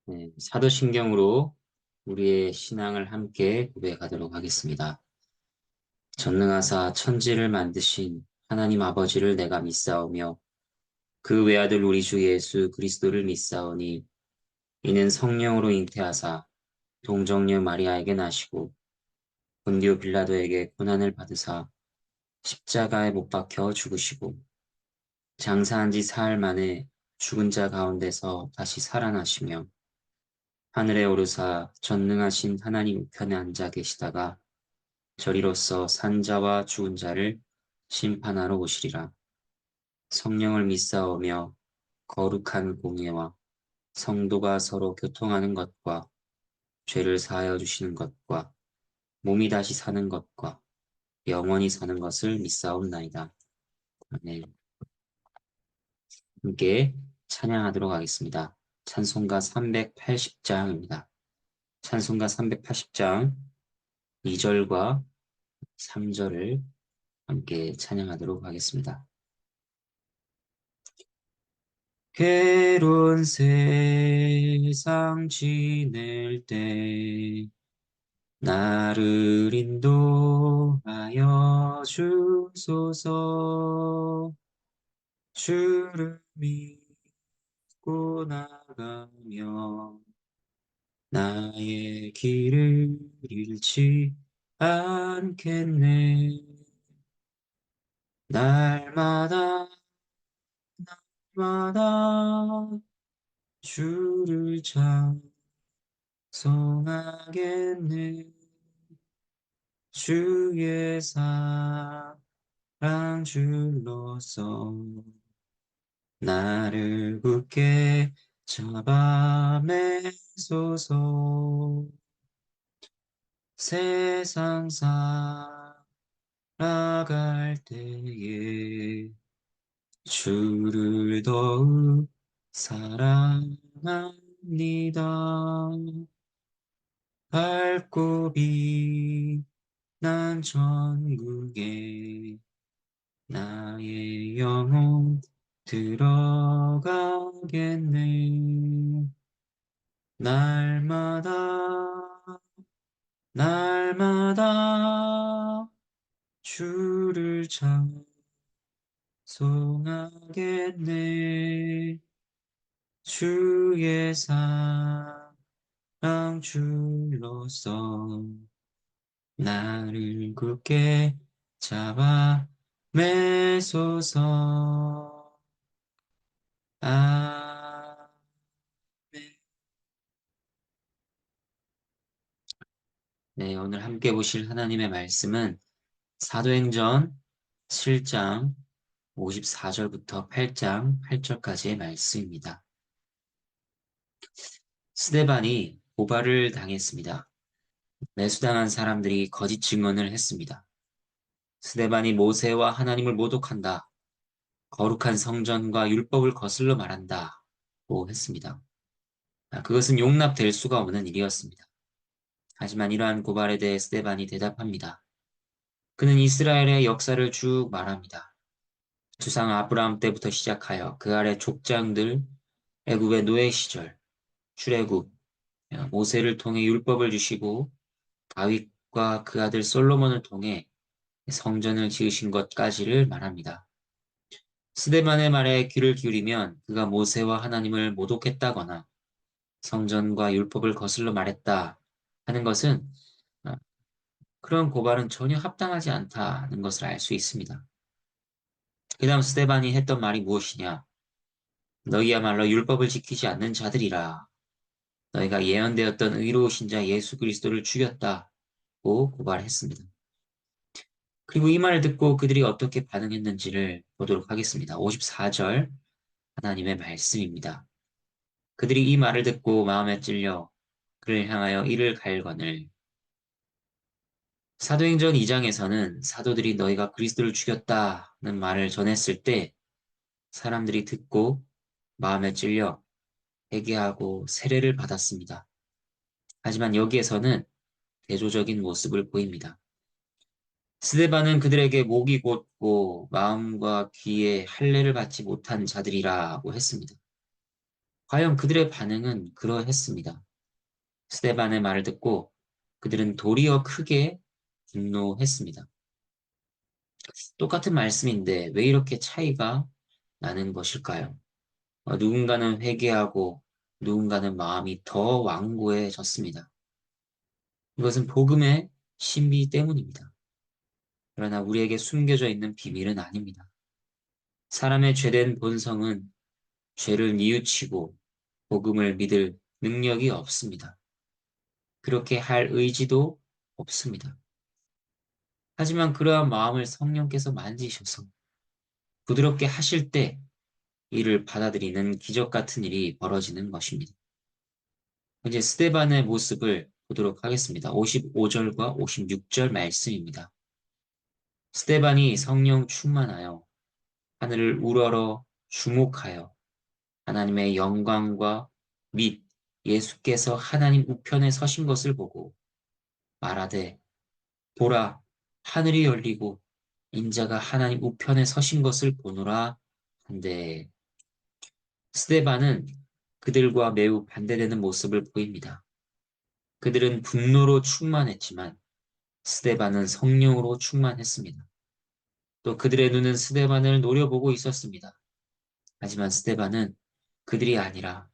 네, 사도신경으로 우리의 신앙을 함께 고백하도록 하겠습니다. 전능하사 천지를 만드신 하나님 아버지를 내가 믿사오며 그 외아들 우리 주 예수 그리스도를 믿사오니 이는 성령으로 잉태하사 동정녀 마리아에게 나시고 본디오 빌라도에게 고난을 받으사 십자가에 못 박혀 죽으시고 장사한 지 사흘 만에 죽은 자 가운데서 다시 살아나시며 하늘에 오르사 전능하신 하나님 우편에 앉아 계시다가 저리로서 산자와 죽은 자를 심판하러 오시리라. 성령을 믿사오며 거룩한 공예와 성도가 서로 교통하는 것과 죄를 사하여 주시는 것과 몸이 다시 사는 것과 영원히 사는 것을 믿사옵나이다. 아멘. 함께 찬양하도록 하겠습니다. 찬송가 380장입니다. 찬송가 380장 2절과 3절을 함께 찬양하도록 하겠습니다. 괴로운 세상 지낼 때 나를 인도하여 주소서. 주를 믿고 나가며 나의 길을 잃지 않겠네. 날마다 날마다 주를 찬송하겠네. 주의 사랑 줄로서 나를 굳게 잡아매소서. 세상 살아갈 때에 주를 더욱 사랑합니다. 밝고 빛난 천국에 나의 영혼 들어가겠네. 날마다 날마다 주를 찬송하겠네. 주의 사랑 줄로서 나를 굳게 잡아 매소서. 아멘. 네, 오늘 함께 보실 하나님의 말씀은 사도행전 7장 54절부터 8장 8절까지의 말씀입니다. 스데반이 고발을 당했습니다. 매수당한 사람들이 거짓 증언을 했습니다. 스데반이 모세와 하나님을 모독한다. 거룩한 성전과 율법을 거슬러 말한다. 고 했습니다. 그것은 용납될 수가 없는 일이었습니다. 하지만 이러한 고발에 대해 스데반이 대답합니다. 그는 이스라엘의 역사를 쭉 말합니다. 주상 아브라함 때부터 시작하여 그 아래 족장들, 애굽의 노예 시절, 출애굽, 모세를 통해 율법을 주시고 다윗과 그 아들 솔로몬을 통해 성전을 지으신 것까지를 말합니다. 스데반의 말에 귀를 기울이면 그가 모세와 하나님을 모독했다거나 성전과 율법을 거슬러 말했다 하는 것은 어, 그런 고발은 전혀 합당하지 않다는 것을 알 수 있습니다. 그 다음 스데반이 했던 말이 무엇이냐? 너희야말로 율법을 지키지 않는 자들이라. 너희가 예언되었던 의로우신 자 예수 그리스도를 죽였다고 고발했습니다. 그리고 이 말을 듣고 그들이 어떻게 반응했는지를 보도록 하겠습니다. 54절 하나님의 말씀입니다. 그들이 이 말을 듣고 마음에 찔려 그를 향하여 이를 갈거늘. 사도행전 2장에서는 사도들이 너희가 그리스도를 죽였다는 말을 전했을 때 사람들이 듣고 마음에 찔려 회개하고 세례를 받았습니다. 하지만 여기에서는 대조적인 모습을 보입니다. 스데반은 그들에게 목이 곧고 마음과 귀에 할례를 받지 못한 자들이라고 했습니다. 과연 그들의 반응은 그러했습니다. 스데반의 말을 듣고 그들은 도리어 크게 분노했습니다. 똑같은 말씀인데 왜 이렇게 차이가 나는 것일까요? 누군가는 회개하고 누군가는 마음이 더 완고해졌습니다. 이것은 복음의 신비 때문입니다. 그러나 우리에게 숨겨져 있는 비밀은 아닙니다. 사람의 죄된 본성은 죄를 뉘우치고 복음을 믿을 능력이 없습니다. 그렇게 할 의지도 없습니다. 하지만 그러한 마음을 성령께서 만지셔서 부드럽게 하실 때 이를 받아들이는 기적 같은 일이 벌어지는 것입니다. 이제 스데반의 모습을 보도록 하겠습니다. 55절과 56절 말씀입니다. 스데반이 성령 충만하여 하늘을 우러러 주목하여 하나님의 영광과 및 예수께서 하나님 우편에 서신 것을 보고 말하되 보라 하늘이 열리고 인자가 하나님 우편에 서신 것을 보노라 한데 스데반은 그들과 매우 반대되는 모습을 보입니다. 그들은 분노로 충만했지만 스데반은 성령으로 충만했습니다. 또 그들의 눈은 스데반을 노려보고 있었습니다. 하지만 스데반은 그들이 아니라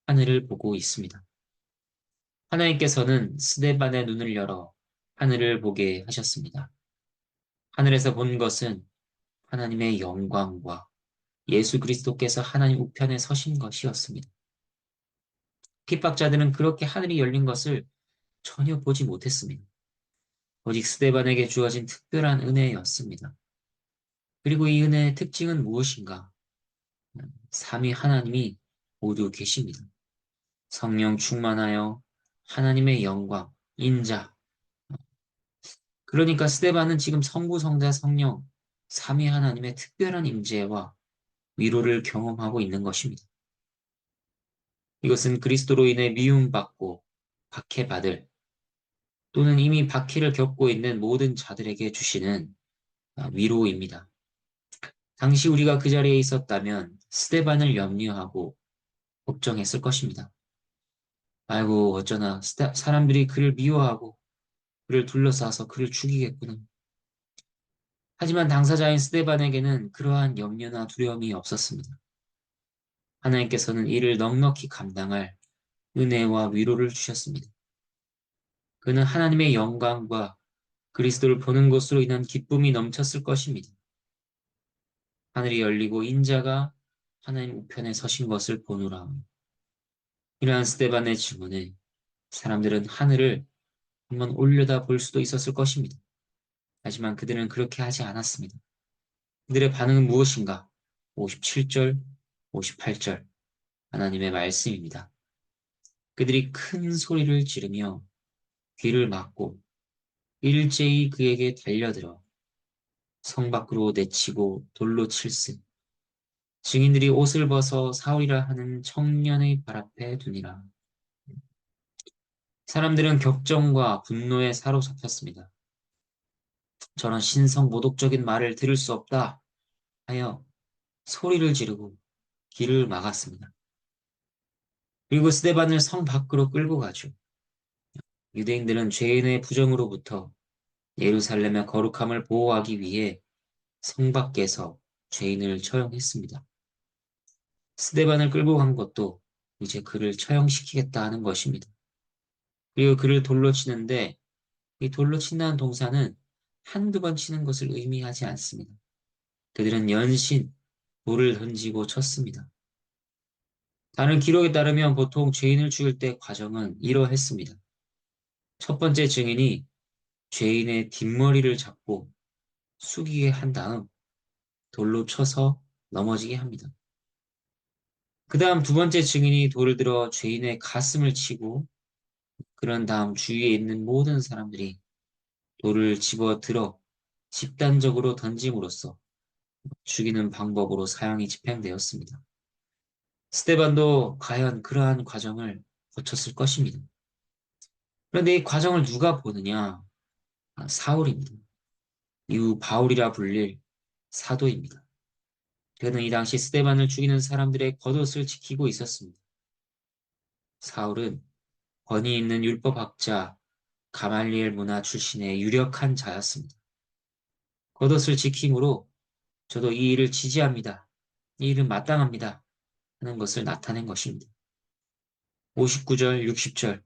하늘을 보고 있습니다. 하나님께서는 스데반의 눈을 열어 하늘을 보게 하셨습니다. 하늘에서 본 것은 하나님의 영광과 예수 그리스도께서 하나님 우편에 서신 것이었습니다. 핍박자들은 그렇게 하늘이 열린 것을 전혀 보지 못했습니다. 오직 스데반에게 주어진 특별한 은혜였습니다. 그리고 이 은혜의 특징은 무엇인가? 삼위 하나님이 모두 계십니다. 성령 충만하여 하나님의 영광, 인자. 그러니까 스데반은 지금 성부, 성자, 성령, 삼위 하나님의 특별한 임재와 위로를 경험하고 있는 것입니다. 이것은 그리스도로 인해 미움받고 박해받을 또는 이미 박해를 겪고 있는 모든 자들에게 주시는 위로입니다. 당시 우리가 그 자리에 있었다면 스데반을 염려하고 걱정했을 것입니다. 아이고 어쩌나 사람들이 그를 미워하고 그를 둘러싸서 그를 죽이겠구나. 하지만 당사자인 스데반에게는 그러한 염려나 두려움이 없었습니다. 하나님께서는 이를 넉넉히 감당할 은혜와 위로를 주셨습니다. 그는 하나님의 영광과 그리스도를 보는 것으로 인한 기쁨이 넘쳤을 것입니다. 하늘이 열리고 인자가 하나님 우편에 서신 것을 보노라. 이러한 스데반의 증언에 사람들은 하늘을 한번 올려다 볼 수도 있었을 것입니다. 하지만 그들은 그렇게 하지 않았습니다. 그들의 반응은 무엇인가? 57절, 58절 하나님의 말씀입니다. 그들이 큰 소리를 지르며 귀를 막고 일제히 그에게 달려들어 성 밖으로 내치고 돌로 칠세. 증인들이 옷을 벗어 사울이라 하는 청년의 발 앞에 두니라. 사람들은 격정과 분노에 사로잡혔습니다. 저런 신성 모독적인 말을 들을 수 없다 하여 소리를 지르고 길을 막았습니다. 그리고 스데반을 성 밖으로 끌고 가죠. 유대인들은 죄인의 부정으로부터 예루살렘의 거룩함을 보호하기 위해 성 밖에서 죄인을 처형했습니다. 스데반을 끌고 간 것도 이제 그를 처형시키겠다 하는 것입니다. 그리고 그를 돌로 치는데 이 돌로 친다는 동사는 한두 번 치는 것을 의미하지 않습니다. 그들은 연신 돌을 던지고 쳤습니다. 다른 기록에 따르면 보통 죄인을 죽일 때 과정은 이러했습니다. 첫 번째 증인이 죄인의 뒷머리를 잡고 숙이게 한 다음 돌로 쳐서 넘어지게 합니다. 그 다음 두 번째 증인이 돌을 들어 죄인의 가슴을 치고 그런 다음 주위에 있는 모든 사람들이 돌을 집어들어 집단적으로 던짐으로써 죽이는 방법으로 사형이 집행되었습니다. 스테반도 과연 그러한 과정을 거쳤을 것입니다. 그런데 이 과정을 누가 보느냐? 사울입니다. 이후 바울이라 불릴 사도입니다. 그는 이 당시 스데반을 죽이는 사람들의 겉옷을 지키고 있었습니다. 사울은 권위 있는 율법학자 가말리엘 문화 출신의 유력한 자였습니다. 겉옷을 지킴으로 저도 이 일을 지지합니다. 이 일은 마땅합니다. 하는 것을 나타낸 것입니다. 59절, 60절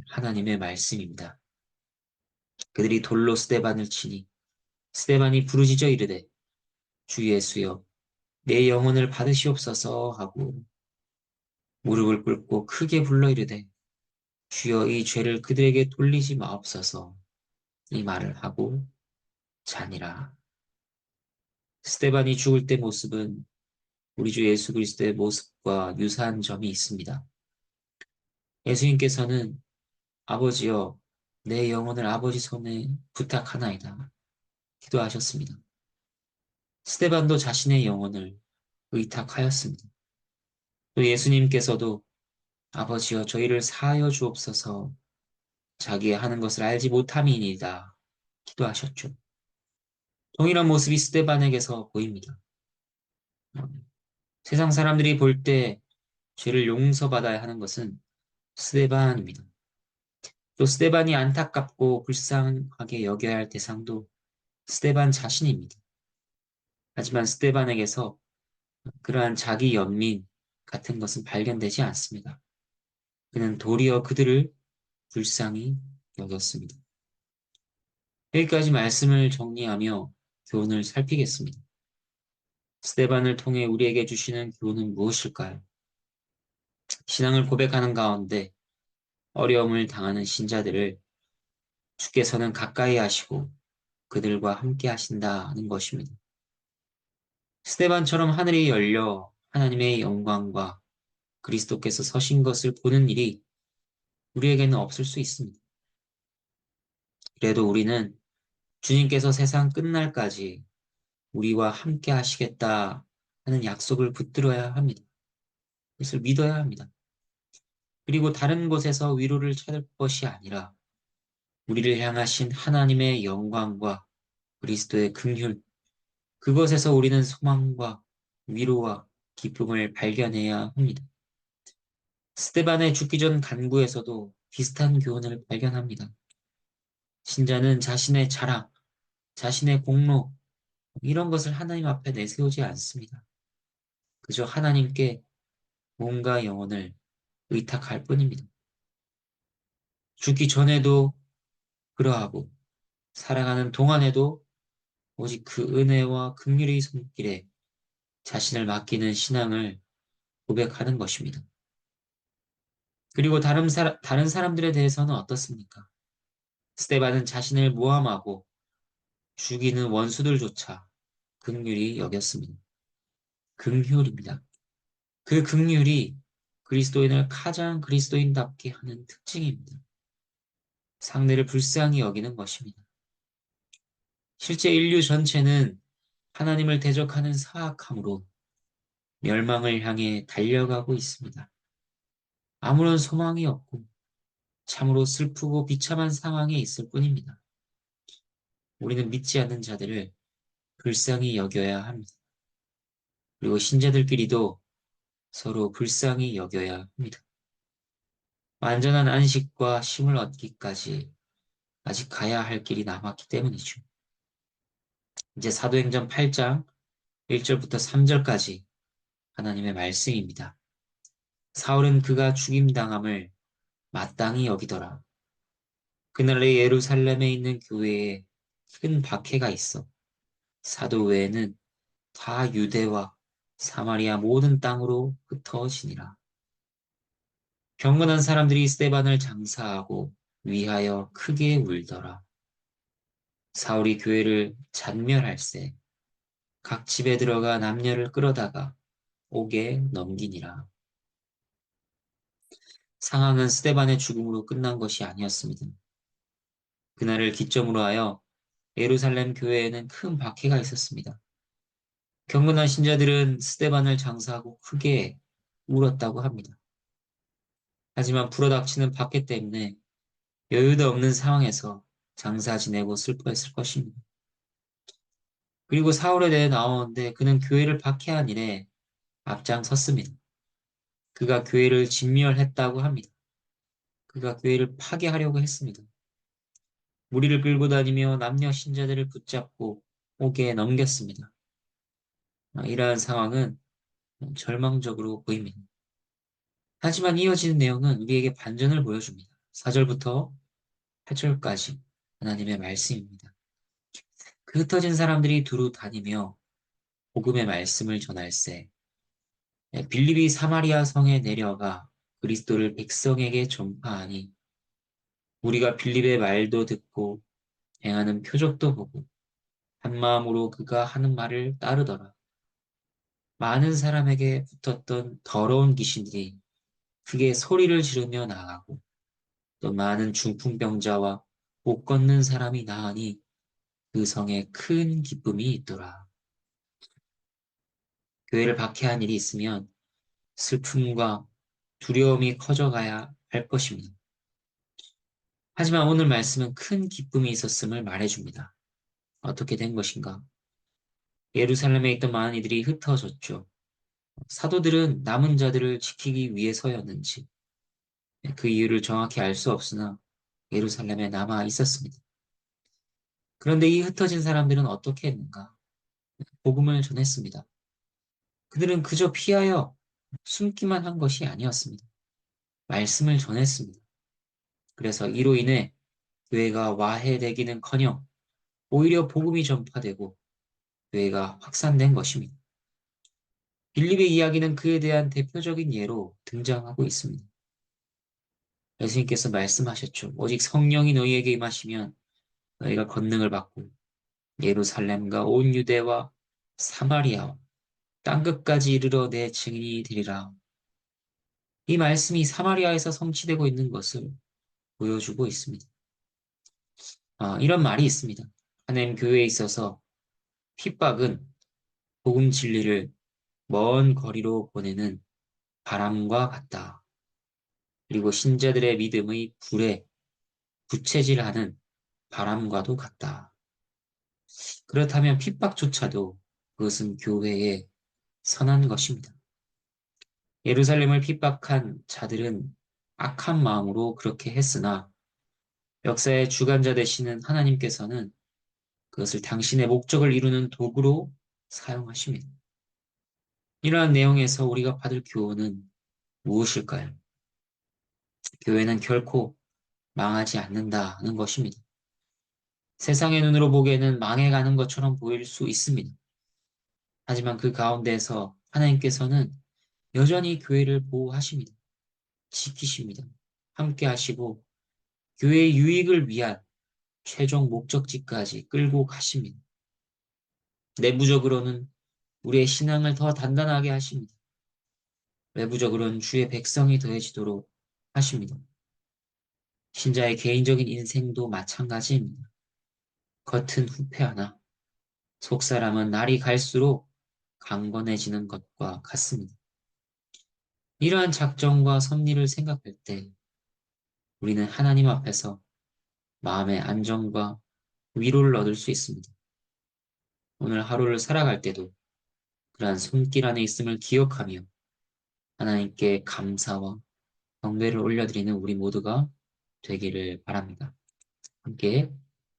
하나님의 말씀입니다. 그들이 돌로 스데반을 치니 스데반이 부르짖어 이르되 주 예수여 내 영혼을 받으시옵소서 하고 무릎을 꿇고 크게 불러 이르되 주여 이 죄를 그들에게 돌리지 마옵소서 이 말을 하고 자니라. 스데반이 죽을 때 모습은 우리 주 예수 그리스도의 모습과 유사한 점이 있습니다. 예수님께서는 아버지여 내 영혼을 아버지 손에 부탁하나이다 기도하셨습니다. 스데반도 자신의 영혼을 의탁하였습니다. 또 예수님께서도 아버지여 저희를 사하여 주옵소서 자기의 하는 것을 알지 못함이니이다 기도하셨죠. 동일한 모습이 스데반에게서 보입니다. 세상 사람들이 볼 때 죄를 용서받아야 하는 것은 스데반입니다. 또 스데반이 안타깝고 불쌍하게 여겨야 할 대상도 스데반 자신입니다. 하지만 스데반에게서 그러한 자기 연민 같은 것은 발견되지 않습니다. 그는 도리어 그들을 불쌍히 여겼습니다. 여기까지 말씀을 정리하며 교훈을 살피겠습니다. 스데반을 통해 우리에게 주시는 교훈은 무엇일까요? 신앙을 고백하는 가운데 어려움을 당하는 신자들을 주께서는 가까이 하시고 그들과 함께 하신다는 것입니다. 스데반처럼 하늘이 열려 하나님의 영광과 그리스도께서 서신 것을 보는 일이 우리에게는 없을 수 있습니다. 그래도 우리는 주님께서 세상 끝날까지 우리와 함께 하시겠다 하는 약속을 붙들어야 합니다. 그것을 믿어야 합니다. 그리고 다른 곳에서 위로를 찾을 것이 아니라 우리를 향하신 하나님의 영광과 그리스도의 긍휼, 그것에서 우리는 소망과 위로와 기쁨을 발견해야 합니다. 스데반의 죽기 전 간구에서도 비슷한 교훈을 발견합니다. 신자는 자신의 자랑, 자신의 공로, 이런 것을 하나님 앞에 내세우지 않습니다. 그저 하나님께 몸과 영혼을 의탁할 뿐입니다. 죽기 전에도 그러하고 살아가는 동안에도 오직 그 은혜와 긍휼의 손길에 자신을 맡기는 신앙을 고백하는 것입니다. 그리고 다른 사람들에 대해서는 어떻습니까? 스데반은 자신을 모함하고 죽이는 원수들조차 긍휼히 여겼습니다. 긍휼입니다. 그 긍휼이 그리스도인을 가장 그리스도인답게 하는 특징입니다. 상대를 불쌍히 여기는 것입니다. 실제 인류 전체는 하나님을 대적하는 사악함으로 멸망을 향해 달려가고 있습니다. 아무런 소망이 없고 참으로 슬프고 비참한 상황에 있을 뿐입니다. 우리는 믿지 않는 자들을 불쌍히 여겨야 합니다. 그리고 신자들끼리도 서로 불쌍히 여겨야 합니다. 완전한 안식과 쉼을 얻기까지 아직 가야 할 길이 남았기 때문이죠. 이제 사도행전 8장 1절부터 3절까지 하나님의 말씀입니다. 사울은 그가 죽임당함을 마땅히 여기더라. 그날에 예루살렘에 있는 교회에 큰 박해가 있어 사도 외에는 다 유대와 사마리아 모든 땅으로 흩어지니라. 경건한 사람들이 스데반을 장사하고 위하여 크게 울더라. 사울이 교회를 잔멸할세 각 집에 들어가 남녀를 끌어다가 옥에 넘기니라. 상황은 스데반의 죽음으로 끝난 것이 아니었습니다. 그날을 기점으로 하여 예루살렘 교회에는 큰 박해가 있었습니다. 경건한 신자들은 스데반을 장사하고 크게 울었다고 합니다. 하지만 불어닥치는 박해 때문에 여유도 없는 상황에서 장사 지내고 슬퍼했을 것입니다. 그리고 사울에 대해 나오는데 그는 교회를 박해한 일에 앞장섰습니다. 그가 교회를 진멸했다고 합니다. 그가 교회를 파괴하려고 했습니다. 무리를 끌고 다니며 남녀 신자들을 붙잡고 옥에 넘겼습니다. 이러한 상황은 절망적으로 보입니다. 하지만 이어지는 내용은 우리에게 반전을 보여줍니다. 4절부터 8절까지 하나님의 말씀입니다. 그 흩어진 사람들이 두루 다니며 복음의 말씀을 전할세. 빌립이 사마리아 성에 내려가 그리스도를 백성에게 전파하니 우리가 빌립의 말도 듣고 행하는 표적도 보고 한 마음으로 그가 하는 말을 따르더라. 많은 사람에게 붙었던 더러운 귀신들이 크게 소리를 지르며 나가고 또 많은 중풍병자와 못 걷는 사람이 나으니 그 성에 큰 기쁨이 있더라. 교회를 박해한 일이 있으면 슬픔과 두려움이 커져가야 할 것입니다. 하지만 오늘 말씀은 큰 기쁨이 있었음을 말해줍니다. 어떻게 된 것인가? 예루살렘에 있던 많은 이들이 흩어졌죠. 사도들은 남은 자들을 지키기 위해서였는지 그 이유를 정확히 알 수 없으나 예루살렘에 남아 있었습니다. 그런데 이 흩어진 사람들은 어떻게 했는가? 복음을 전했습니다. 그들은 그저 피하여 숨기만 한 것이 아니었습니다. 말씀을 전했습니다. 그래서 이로 인해 교회가 와해되기는커녕 오히려 복음이 전파되고 교회가 확산된 것입니다. 빌립의 이야기는 그에 대한 대표적인 예로 등장하고 있습니다. 예수님께서 말씀하셨죠. 오직 성령이 너희에게 임하시면 너희가 권능을 받고 예루살렘과 온 유대와 사마리아와 땅끝까지 이르러 내 증인이 되리라. 이 말씀이 사마리아에서 성취되고 있는 것을 보여주고 있습니다. 이런 말이 있습니다. 하나님 교회에 있어서 핍박은 복음 진리를 먼 거리로 보내는 바람과 같다. 그리고 신자들의 믿음의 불에 부채질하는 바람과도 같다. 그렇다면 핍박조차도 그것은 교회에 선한 것입니다. 예루살렘을 핍박한 자들은 악한 마음으로 그렇게 했으나 역사의 주관자 되시는 하나님께서는 그것을 당신의 목적을 이루는 도구로 사용하십니다. 이러한 내용에서 우리가 받을 교훈은 무엇일까요? 교회는 결코 망하지 않는다는 것입니다. 세상의 눈으로 보기에는 망해가는 것처럼 보일 수 있습니다. 하지만 그 가운데에서 하나님께서는 여전히 교회를 보호하십니다. 지키십니다. 함께 하시고 교회의 유익을 위한 최종 목적지까지 끌고 가십니다. 내부적으로는 우리의 신앙을 더 단단하게 하십니다. 외부적으로는 주의 백성이 더해지도록 하십니다. 신자의 개인적인 인생도 마찬가지입니다. 겉은 후패하나 속사람은 날이 갈수록 강건해지는 것과 같습니다. 이러한 작정과 섭리를 생각할 때 우리는 하나님 앞에서 마음의 안정과 위로를 얻을 수 있습니다. 오늘 하루를 살아갈 때도 그러한 손길 안에 있음을 기억하며 하나님께 감사와 경배를 올려드리는 우리 모두가 되기를 바랍니다. 함께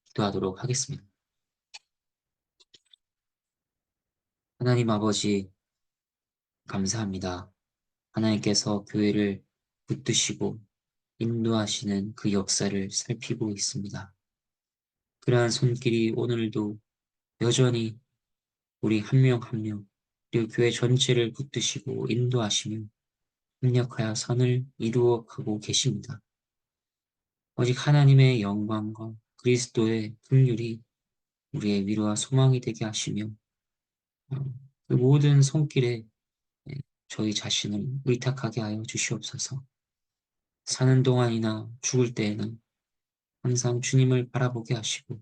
기도하도록 하겠습니다. 하나님 아버지, 감사합니다. 하나님께서 교회를 붙드시고 인도하시는 그 역사를 살피고 있습니다. 그러한 손길이 오늘도 여전히 우리 한 명 한 명, 그리고 교회 전체를 붙드시고 인도하시며 협력하여 선을 이루어 가고 계십니다. 오직 하나님의 영광과 그리스도의 긍휼이 우리의 위로와 소망이 되게 하시며 어, 그 모든 손길에 저희 자신을 의탁하게 하여 주시옵소서. 사는 동안이나 죽을 때에는 항상 주님을 바라보게 하시고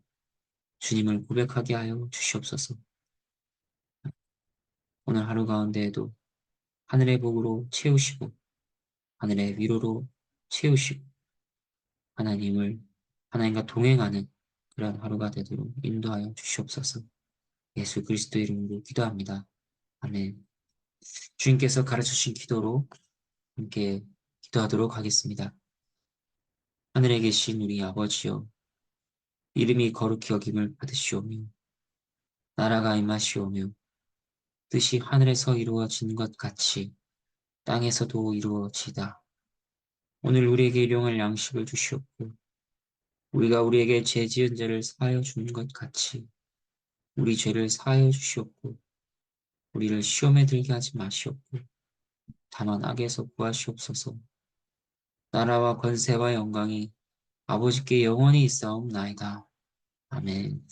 주님을 고백하게 하여 주시옵소서. 오늘 하루 가운데에도 하늘의 복으로 채우시고 하늘의 위로로 채우시고 하나님을 하나님과 동행하는 그런 하루가 되도록 인도하여 주시옵소서. 예수 그리스도 이름으로 기도합니다. 아멘. 주님께서 가르쳐주신 기도로 함께 기도하도록 하겠습니다. 하늘에 계신 우리 아버지여, 이름이 거룩히 여김을 받으시오며, 나라가 임하시오며, 뜻이 하늘에서 이루어진 것 같이 땅에서도 이루어지다. 오늘 우리에게 일용할 양식을 주시옵고, 우리가 우리에게 죄 지은 자를 사하여 주는 것 같이 우리 죄를 사하여 주시옵고, 우리를 시험에 들게 하지 마시옵고, 다만 악에서 구하시옵소서. 나라와 권세와 영광이 아버지께 영원히 있사옵나이다. 아멘.